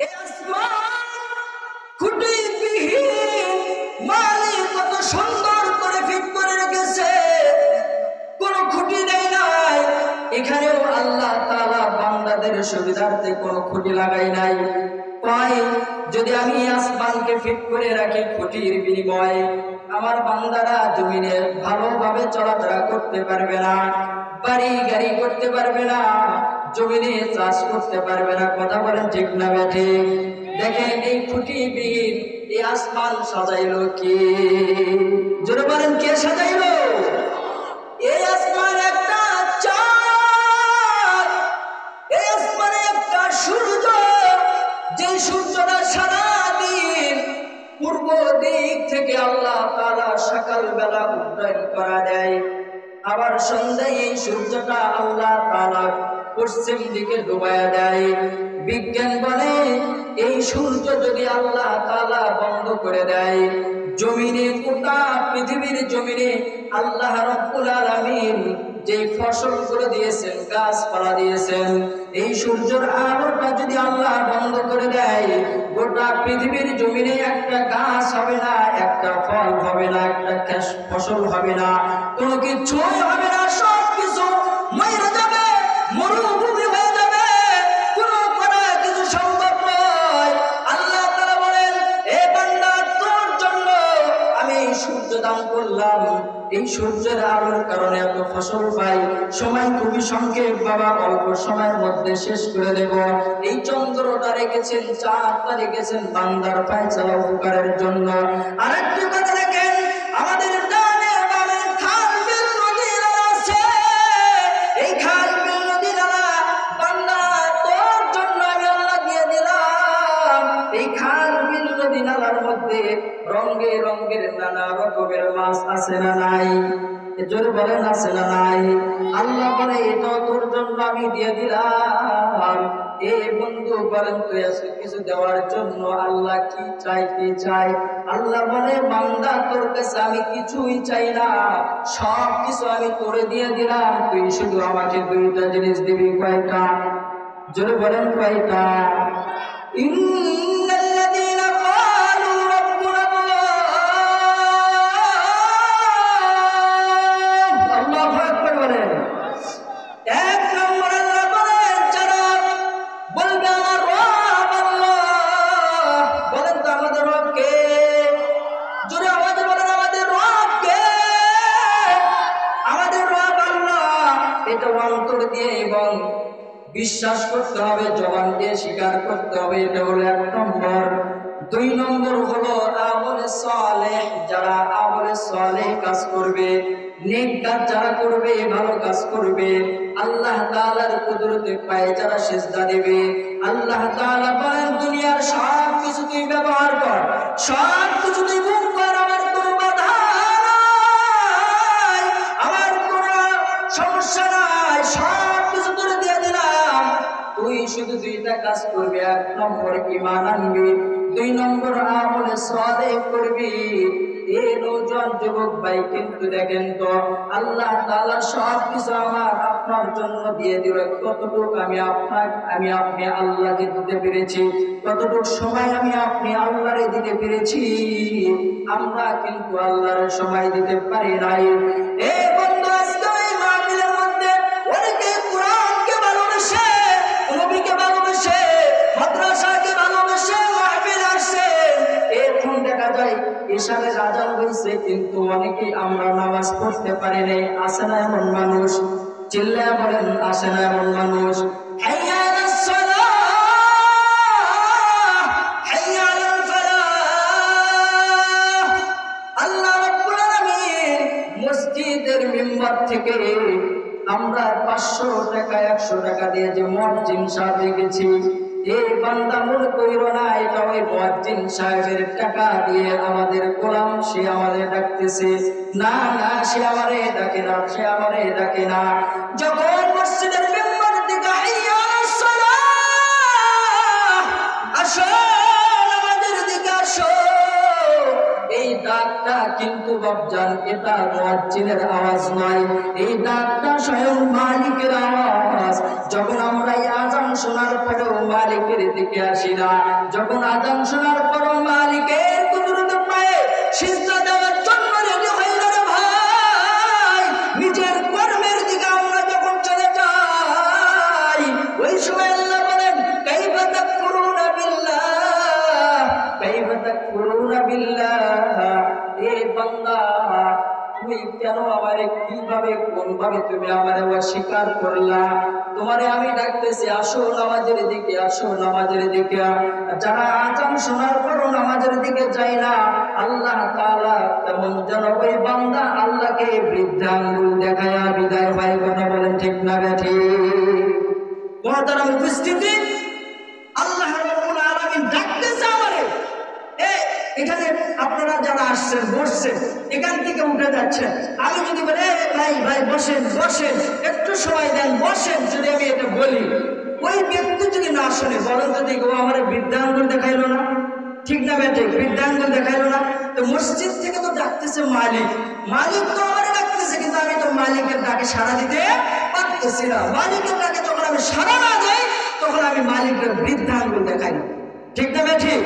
এই আসমান খুঁটিবিহীন মালিক কত সুন্দর করে ফিট করে রেখেছে, কোনো খুঁটি নেই নাই। এখানেও আল্লাহ তাআলা বান্দাদের সুবিধার্থে কোনো খুঁটি লাগাই নাই। কয় যদি আমি আসমানকে ফিট করে রাখি খুঁটির বিনিময়ে আমার বান্দারা জমিনে ভালোভাবে চলাফেরা করতে পারবে না, বাড়ি গাড়ি করতে পারবে না, জমিনে চাষ করতে পারবে না। কথা বলেন ঠিক না বেঠিক? দেখেন এই খুঁটিবিহীন এই আসমান সাজাইলো কে? জোরে বলেন কে সাজাইলো? এই আসমান একটা চাঁদ, এই আসমানে একটা সূর্য, যে সূর্যটা সারাদিন পূর্ব দিক থেকে আল্লাহ তাআলা সকাল বেলা উদয় করা দেয়, আবার সন্ধ্যায় এই সূর্যটা আল্লাহ তাআলা পশ্চিম দিকে ডুবাইয়া দেয়। বিজ্ঞান বলে এই সূর্য যদি আল্লাহ তাআলা বন্ধ করে দেয়, জমিনে গোটা পৃথিবীর জমিনে আল্লাহ রাব্বুল আলামিন যে ফসল করে দিয়েছেন, গাছপালা দিয়েছেন, এই সূর্যের আলোটা যদি আল্লাহ বন্ধ করে দেয়, গোটা পৃথিবীর জমিনে একটা গাছ হবে না, একটা ফল হবে না, একটা ফসল হবে না, কোনো কিছুই হবে না, সব কিছু মরে যাবে, মরুভূমি হয়ে যাবে, কোনো করা কিছু সম্ভব নয়। আল্লাহ তাআলা বলেন, এ বান্দা তোর জন্য আমি সূর্য দান করলাম, এই সূর্যের আলোর কারণে এত ফসল পাই, সময় খুবই সংক্ষেপ বাবা, অল্প সময়ের মধ্যে শেষ করে দেব। এই চন্দ্রটা রেখেছেন, চাঁদটা রেখেছেন বান্দার ফায়সালা উপকারের জন্য। আরেকটি কথা দেখেন, আমাদের ডানে বামে খাল বিল নদী নালা আছে, এই খাল বিল নদী নালা বান্দা তোর জন্য আমি আল্লাহ দিয়ে দিলাম। এই খাল বিল নদী নালার মধ্যে রঙে রঙের নানা রকমের মাছ আছে না নাই? জোরে বলেন আছে না নাই? আল্লাহ বলে এটা তোর জন্য আমি দিয়ে দিলাম। এ বন্ধু বলেন তুই আজকে কিছু দেওয়ার জন্য আল্লাহ কি চাই, কি চাই? আল্লাহ বলে বান্দা তোর কাছে আমি কিছুই চাই না, সব কিছু আমি তোরে দিয়ে দিলাম, তুই শুধু আমাকে দুইটা জিনিস দিবি। কয়টা? জোরে বলেন কয়টা? ইন্নাল্লাযীনা ক্বালু রাব্বুনা আল্লাহ, আল্লাহু আকবার বলেন। এক নম্বর আল্লাহ বলেন যারা বলবে আমার রব আল্লাহ, বলেন তো আমাদের রব কে? জোরে আওয়াজে বলেন আমাদের রব কে? আমাদের রব আল্লাহ। এটা অন্তর দিয়ে এবং বিশ্বাস করতে হবে, জবান দিয়ে স্বীকার করতে হবে, এটা হলো এক নম্বর। দুই নম্বর হলো আমলে সালেহ, যারা আমলে সালেহ কাজ করবে, নেক কাজ যারা করবে, ভালো কাজ করবে, আল্লাহ তাআলার কুদরতে পায়ে যারা সিজদা দেবে, আল্লাহ তাআলা বলেন দুনিয়ার সব কিছু তুই ব্যবহার কর, সব কিছু তুই ভোগ কর, আমার কোনো বাধা নাই, আমার কোনো সমস্যা নাই, সব কিছু তোরে দিয়ে দিলাম, তুই শুধু দুইটা কাজ করবি। এক নম্বর ঈমান আনবি, দুই নম্বর আমলে সালেহ করবি। এ নওজোয়ান যুবক ভাই, কিন্তু দেখেন তো আল্লাহ তাআলা সব কিছু আমার আপনার জন্য দিয়ে দিল, কতটুকু আমি আপনি আল্লাহকে দিতে পেরেছি, কতটুকু সময় আমি আপনি আল্লাহরে দিতে পেরেছি? আমরা কিন্তু আল্লাহর সময় দিতে পারি নাই। এ বন্ধু, আজকে এই মাহফিলের মধ্যে অনেকে কোরআনকে ভালোবাসে, নবীকে ভালোবাসে, মাদ্রাসাকে ভালোবাসে, মাহফিল আসে, এখন দেখা যায় ইশারের আজান হইছে কিন্তু অনেকেই আমরা নামাজ পড়তে পারি নাই। আছে না এমন মানুষ? চিল্লায়া বলেন, আছে না এমন মানুষ? হাইয়া আলাস সালাহ, হাইয়া আলাল ফালাহ। আল্লাহ রাব্বুল আলামিন মসজিদের মিম্বার থেকে আমরা 500 টাকা 100 টাকা দিয়ে যে মুয়াজ্জিন সাহেব দেখেছি, এই বান্দা মনে কইরো না এটা ওই মুয়াজ্জিন সাহেবের টাকা দিয়ে আমাদের গোলাম, সে আমাদের ডাকতেছে। না না, সে আমারে ডাকে না, সে আমারে ডাকে না। যখন মসজিদের মিম্বার থেকে হাইয়া আলাস সালাহ, আসো নামাজের দিকে আসো, এই ডাক ডাকটা কিন্তু বাপজান এটা মুয়াজ্জিনের আওয়াজ নয়, এই ডাকটা স্বয়ং মালিকের আওয়াজ। যখন আমরা এই আযান শোনার পরেও মালিকের দিকে আসি না, যখন আযান শোনার পরেও মালিকের কুদরতে পায়ে সিজদা দেওয়ার জন্য রেডি হই না রে ভাই, নিজের কর্মের দিকে আমরা যখন চলে যাই, ওই সময় আল্লাহ বলেন কাইফা তাকফুরুনা বিল্লাহ, কাইফা তাকফুরুনা বিল্লাহ। এ বান্দা, তুমি কেন আমারে কিভাবে কোনভাবে তুমি আমারে অস্বীকার করলা? তোমারে আমি ডাকতেছি আসো নামাজের দিকে, আসো নামাজের দিকে। যারা আযান শোনার পরও নামাজের দিকে যায় না, আল্লাহ তাআলা তেমন যেন ওই বান্দা আল্লাহকে বৃদ্ধাঙ্গুল দেখায়া বিদায় হয়। কথা বলেন ঠিক না ঠিক? কোন তারা উপস্থিতি আল্লাহ রাব্বুল আলামিন ডাকতেছে আমারে। এখানে আপনারা যারা আসছেন বসছেন, এখান থেকে উঠে যাচ্ছেন, আমি যদি বলি ভাই ভাই বসেন বসেন, একটু সময় দেন বসেন, যদি আমি এটা বলি, ওই ব্যক্তি যদি না শোনে, বলেন তো দেখো আমার বৃদ্ধাঙ্গুল দেখাইলো না? ঠিক না বেঠিক? বৃদ্ধাঙ্গুল দেখাইলো না? তো মসজিদ থেকে তো ডাকতেছে মালিক, মালিক তো আমার ডাকতেছে, কিন্তু আমি তো মালিকের ডাকে সাড়া দিতে পারতেছি না। মালিকের ডাকে যখন আমি সাড়া না দেই, তখন আমি মালিকের বৃদ্ধাঙ্গুল দেখাই। ঠিক না বেঠিক?